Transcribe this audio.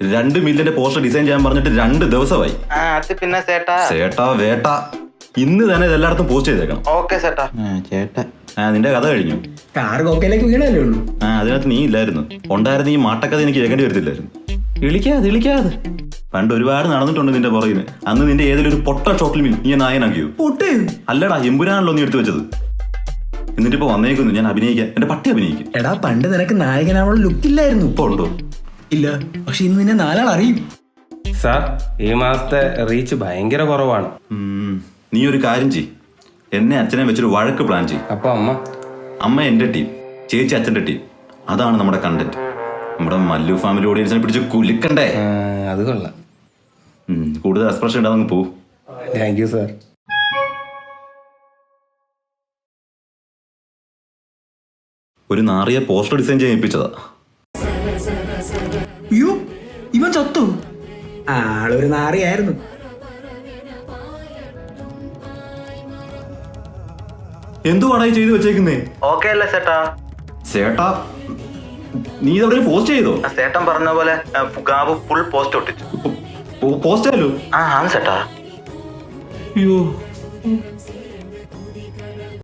2 മില്യന്റെ poster design ചെയ്യാൻ പറഞ്ഞിട്ട് 2 ദിവസമായി. അത് പിന്നെ ചേട്ടാ ചേട്ടാ വേട്ട ഇന്ന് തന്നെ ഇത് എല്ലായിടത്തും പോസ്റ്റ് ചെയ്തേക്കണം. ഓക്കെ ചേട്ടാ. ചേട്ടാ നിന്റെ കഥ കഴിഞ്ഞു. കാർ കോക്കയിലേക്ക് വീണല്ലേ ഉള്ളൂ. അതിനകത്ത് നീ ഇല്ലായിരുന്നു. ഉണ്ടായിരുന്ന ഈ മാട്ടക്കഥ എനിക്ക് കേൾക്കേണ്ടി വരത്തില്ലായിരുന്നു. ഇളിക്കാതെ പണ്ട് ഒരുപാട് നടന്നിട്ടുണ്ട് നിന്റെ പുറകിന്. അന്ന് നിന്റെ ഏതെങ്കിലും ഒരു പൊട്ട ഷോപ്പിൽ നീ നായനാക്കിയോ? പൊട്ടേ അല്ലടാ, എമ്പുരാണല്ലോ നീ എടുത്തു വെച്ചത്. എന്നിട്ടിപ്പോ വന്നേക്കുന്നു ഞാൻ അഭിനയിക്കാൻ. എന്റെ പട്ടി അഭിനയിക്കും. എടാ പണ്ട് നിനക്ക് നായകനാവുള്ള ലുക്കില്ലായിരുന്നു. ഇപ്പൊ ഉണ്ടോ? ഇല്ല, പക്ഷെ ഇന്ന് നിന്നെ 4 ആൾ അറിയും. സാർ, ഈ മാസത്തെ റീച്ച് ഭയങ്കര കുറവാണ്. നീ ഒരു കാര്യം ചെയ്, എന്നെ അച്ഛനെ വെച്ചൊരു വഴക്ക് പ്ലാൻ ചെയ്യും. അപ്പൊ അമ്മ എന്റെ ടീം, ചേച്ചി അച്ഛന്റെ ടീം. അതാണ് നമ്മുടെ കണ്ടന്റ്. നമ്മുടെ മല്ലു ഫാമിലി ഓഡിയൻസിനെ പിടിച്ച് കുലുക്കണ്ടേ? അത് കൊള്ളാം. കൂടുതൽ എക്സ്പ്രഷൻ ഉണ്ടാകും. പോ. Thank you sir. ഒരു നാറിയ പോസ്റ്റർ ഡിസൈൻ ചെയ്യിപ്പിച്ചതാ. അയ്യോ, ഇവൻ ചത്തു. ആളൊരു നാറിയായിരുന്നു. എന്തുവാടാ ഈ ചെയ്ത് വെച്ചേക്കുന്നേ? ഓക്കെ അല്ലേ ചേട്ടാ? ചേട്ടാ നീ ഇതെവിടെ പോസ്റ്റ് ചെയ്തോ? ചേട്ടൻ പറഞ്ഞ പോലെ ഗാബ് ഫുൾ പോസ്റ്റ് ഒട്ടിച്ചു. പോസ്റ്റ് ആയാലോ? ആണ് ചേട്ടാ. അയ്യോ